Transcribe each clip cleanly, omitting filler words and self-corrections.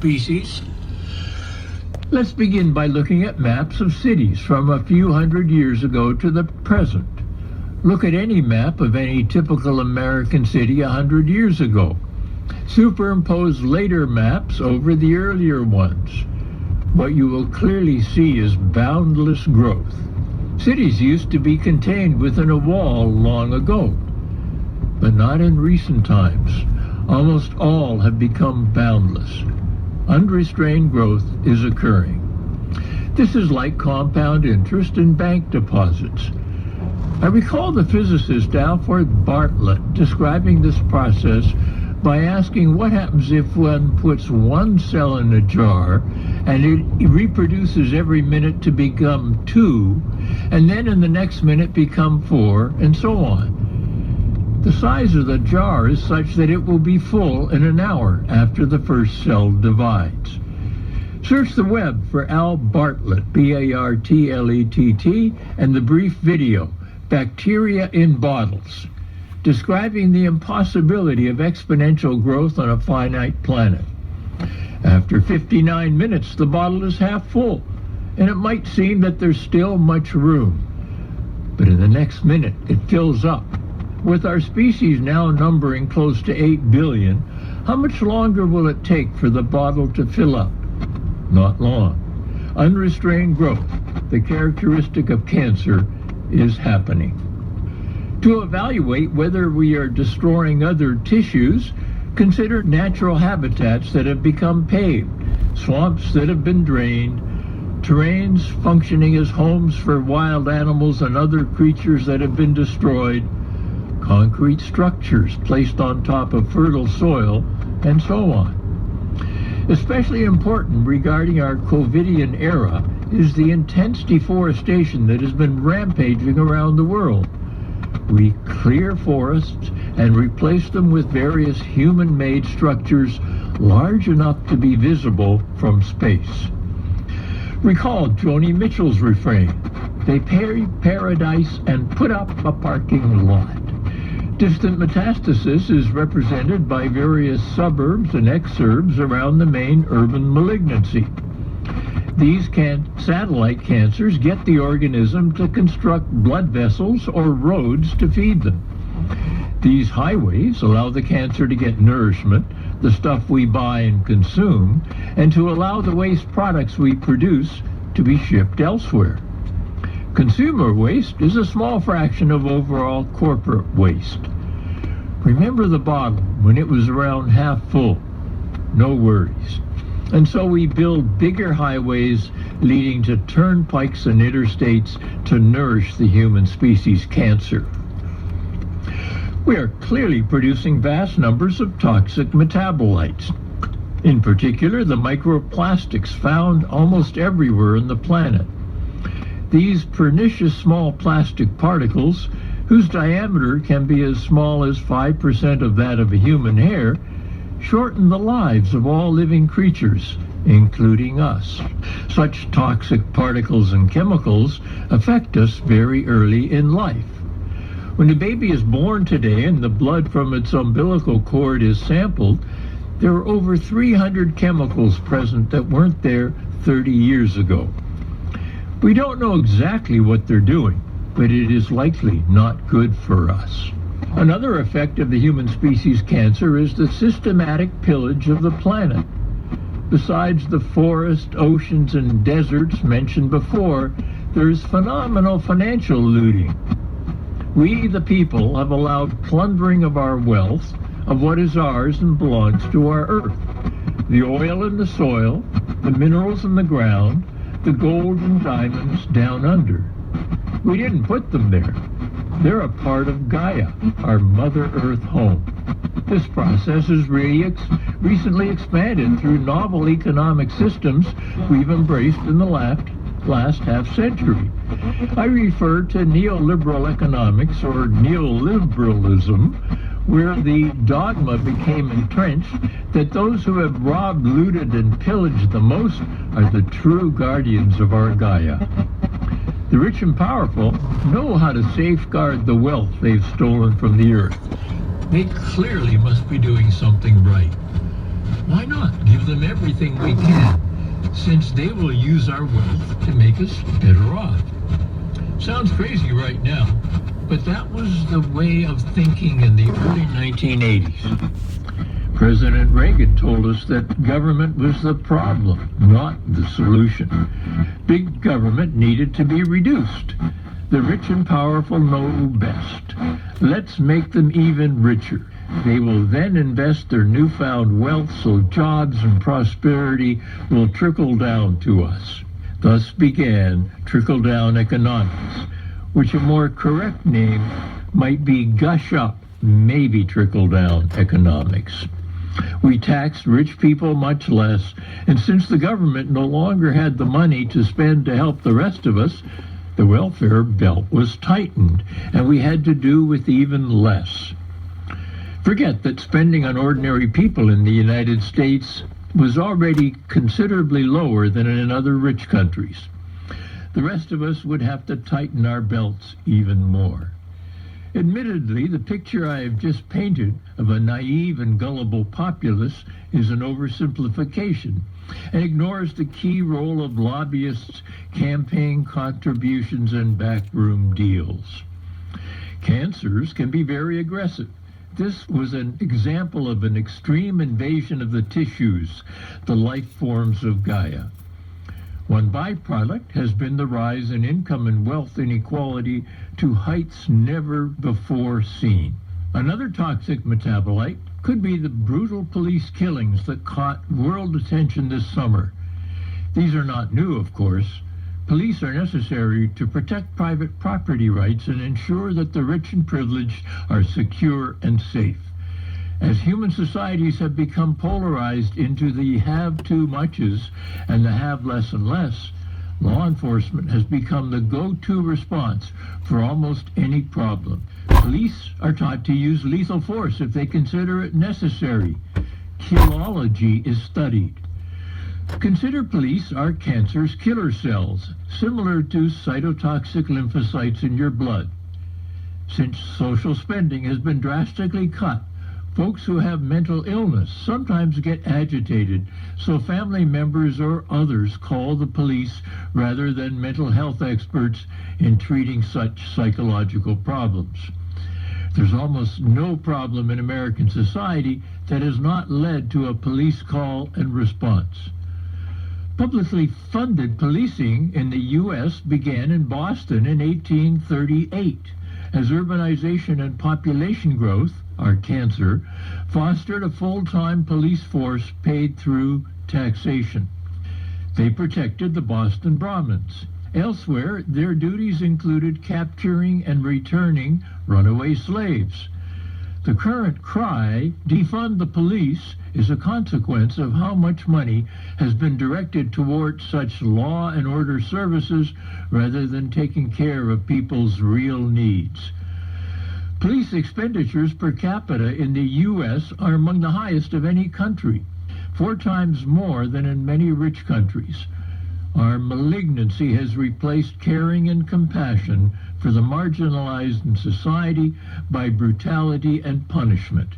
species. Let's begin by looking at maps of cities from a few hundred years ago to the present. Look at any map of any typical American city 100 years ago. Superimpose later maps over the earlier ones. What you will clearly see is boundless growth. Cities used to be contained within a wall long ago, but not in recent times. Almost all have become boundless. Unrestrained growth is occurring. This is like compound interest in bank deposits. I recall the physicist Alfred Bartlett describing this process by asking what happens if one puts one cell in a jar and it reproduces every minute to become 2, and then in the next minute become 4, and so on. The size of the jar is such that it will be full in an hour after the first cell divides. Search the web for Al Bartlett, B-A-R-T-L-E-T-T, and the brief video, Bacteria in Bottles, describing the impossibility of exponential growth on a finite planet. After 59 minutes, the bottle is half full, and it might seem that there's still much room. But in the next minute, it fills up. With our species now numbering close to 8 billion, how much longer will it take for the bottle to fill up? Not long. Unrestrained growth, the characteristic of cancer, is happening. To evaluate whether we are destroying other tissues, consider natural habitats that have become paved, swamps that have been drained, terrains functioning as homes for wild animals and other creatures that have been destroyed, concrete structures placed on top of fertile soil, and so on. Especially important regarding our COVIDian era is the intense deforestation that has been rampaging around the world. We clear forests and replace them with various human-made structures large enough to be visible from space. Recall Joni Mitchell's refrain, "They pay paradise and put up a parking lot." Distant metastasis is represented by various suburbs and exurbs around the main urban malignancy. These satellite cancers get the organism to construct blood vessels or roads to feed them. These highways allow the cancer to get nourishment, the stuff we buy and consume, and to allow the waste products we produce to be shipped elsewhere. Consumer waste is a small fraction of overall corporate waste. Remember the bottle when it was around half full. No worries. And so we build bigger highways leading to turnpikes and interstates to nourish the human species cancer. We are clearly producing vast numbers of toxic metabolites. In particular, the microplastics found almost everywhere on the planet. These pernicious small plastic particles, whose diameter can be as small as 5% of that of a human hair, shorten the lives of all living creatures, including us. Such toxic particles and chemicals affect us very early in life. When a baby is born today and the blood from its umbilical cord is sampled, there are over 300 chemicals present that weren't there 30 years ago. We don't know exactly what they're doing, but it is likely not good for us. Another effect of the human species cancer is the systematic pillage of the planet. Besides the forest, oceans, and deserts mentioned before, there's phenomenal financial looting. We, the people, have allowed plundering of our wealth, of what is ours and belongs to our earth. The oil in the soil, the minerals in the ground, the gold and diamonds down under. We didn't put them there. They're a part of Gaia, our Mother Earth home. This process has recently expanded through novel economic systems we've embraced in the last half century. I refer to neoliberal economics, or neoliberalism, where the dogma became entrenched that those who have robbed, looted, and pillaged the most are the true guardians of our Gaia. The rich and powerful know how to safeguard the wealth they've stolen from the earth. They clearly must be doing something right. Why not give them everything we can, since they will use our wealth to make us better off? Sounds crazy right now, but that was the way of thinking in the early 1980s. President Reagan told us that government was the problem, not the solution. Big government needed to be reduced. The rich and powerful know best. Let's make them even richer. They will then invest their newfound wealth so jobs and prosperity will trickle down to us. Thus began trickle-down economics, which a more correct name might be gush-up, maybe trickle-down economics. We taxed rich people much less, and since the government no longer had the money to spend to help the rest of us, the welfare belt was tightened, and we had to do with even less. Forget that spending on ordinary people in the United States was already considerably lower than in other rich countries. The rest of us would have to tighten our belts even more. Admittedly, the picture I have just painted of a naive and gullible populace is an oversimplification and ignores the key role of lobbyists, campaign contributions, and backroom deals. Cancers can be very aggressive. This was an example of an extreme invasion of the tissues, the life forms of Gaia. One byproduct has been the rise in income and wealth inequality to heights never before seen. Another toxic metabolite could be the brutal police killings that caught world attention this summer. These are not new, of course. Police are necessary to protect private property rights and ensure that the rich and privileged are secure and safe. As human societies have become polarized into the have-too-muches and the have-less and less, law enforcement has become the go-to response for almost any problem. Police are taught to use lethal force if they consider it necessary. Killology is studied. Consider police are cancer's killer cells, similar to cytotoxic lymphocytes in your blood. Since social spending has been drastically cut, folks who have mental illness sometimes get agitated, so family members or others call the police rather than mental health experts in treating such psychological problems. There's almost no problem in American society that has not led to a police call and response. Publicly funded policing in the U.S. began in Boston in 1838, as urbanization and population growth, our cancer, fostered a full-time police force paid through taxation. They protected the Boston Brahmins. Elsewhere, their duties included capturing and returning runaway slaves. The current cry, defund the police, is a consequence of how much money has been directed toward such law and order services rather than taking care of people's real needs. Police expenditures per capita in the U.S. are among the highest of any country, 4 times more than in many rich countries. Our malignancy has replaced caring and compassion for the marginalized in society by brutality and punishment.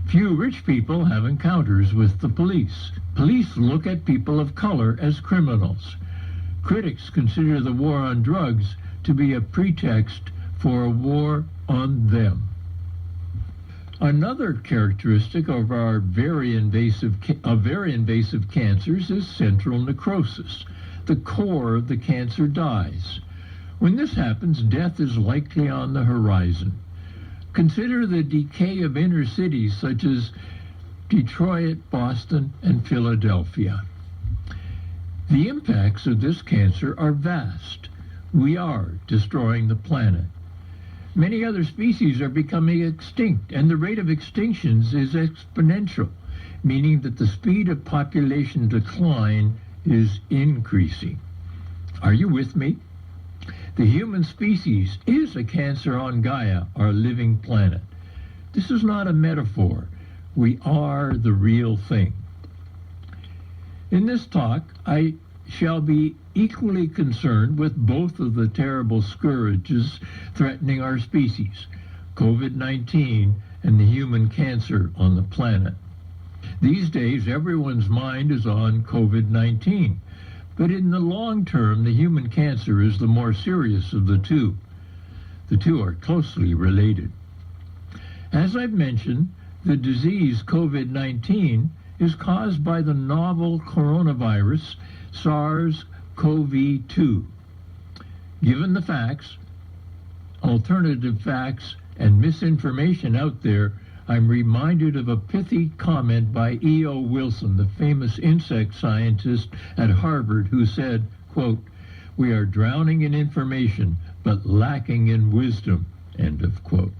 Few rich people have encounters with the police. Police look at people of color as criminals. Critics consider the war on drugs to be a pretext for a war on them. Another characteristic of our very invasive cancers is central necrosis. The core of the cancer dies. When this happens, death is likely on the horizon. Consider the decay of inner cities such as Detroit, Boston, and Philadelphia. The impacts of this cancer are vast. We are destroying the planet. Many other species are becoming extinct, and the rate of extinctions is exponential, meaning that the speed of population decline is increasing. Are you with me? The human species is a cancer on Gaia, our living planet. This is not a metaphor. We are the real thing. In this talk, I shall be equally concerned with both of the terrible scourges threatening our species, COVID-19 and the human cancer on the planet. These days, everyone's mind is on COVID-19, but in the long term, the human cancer is the more serious of the two. The two are closely related. As I've mentioned, the disease COVID-19 is caused by the novel coronavirus SARS-CoV-2. Given the facts, alternative facts, and misinformation out there, I'm reminded of a pithy comment by E.O. Wilson, the famous insect scientist at Harvard, who said, quote, "We are drowning in information, but lacking in wisdom," end of quote.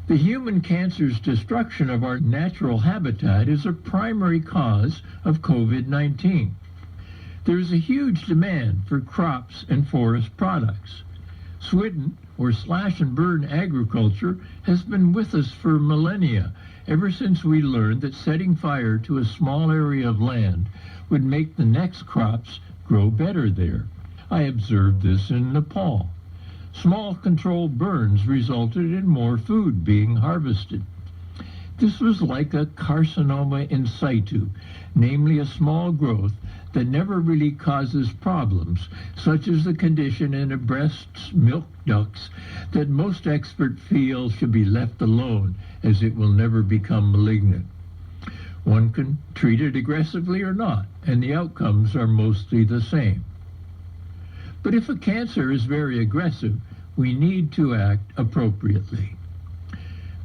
The human cancer's destruction of our natural habitat is a primary cause of COVID-19. There is a huge demand for crops and forest products. Swidden, or slash-and-burn agriculture, has been with us for millennia, ever since we learned that setting fire to a small area of land would make the next crops grow better there. I observed this in Nepal. Small controlled burns resulted in more food being harvested. This was like a carcinoma in situ, namely a small growth that never really causes problems, such as the condition in a breast's milk ducts that most experts feel should be left alone, as it will never become malignant. One can treat it aggressively or not, and the outcomes are mostly the same. But if a cancer is very aggressive, we need to act appropriately.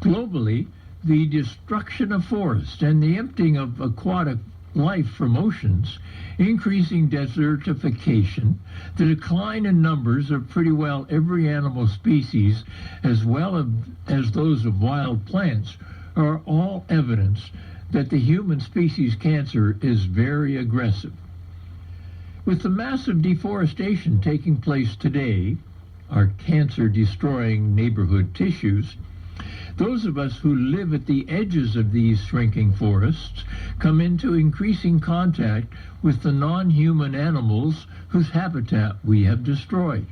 Globally, the destruction of forests and the emptying of aquatic life from oceans, increasing desertification, the decline in numbers of pretty well every animal species, as well as those of wild plants, are all evidence that the human species cancer is very aggressive. With the massive deforestation taking place today, our cancer-destroying neighborhood tissues, those of us who live at the edges of these shrinking forests come into increasing contact with the non-human animals whose habitat we have destroyed.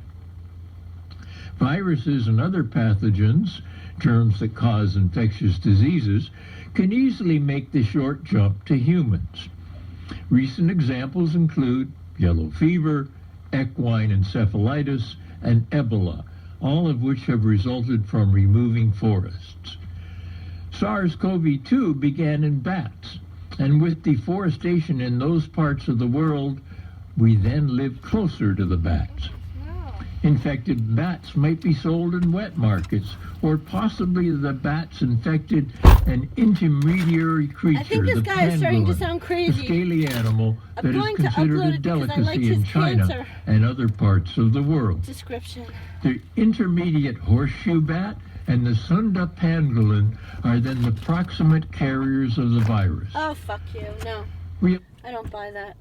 Viruses and other pathogens, germs that cause infectious diseases, can easily make the short jump to humans. Recent examples include yellow fever, equine encephalitis, and Ebola, all of which have resulted from removing forests. SARS-CoV-2 began in bats, and with deforestation in those parts of the world, we then live closer to the bats. Infected bats might be sold in wet markets, or possibly the bats infected an intermediary creature, I think this guy is starting to sound crazy. a scaly animal that is considered a delicacy in China and other parts of the world. Description. The intermediate horseshoe bat and the Sunda pangolin are then the proximate carriers of the virus. Oh, fuck you. No. We I don't buy that.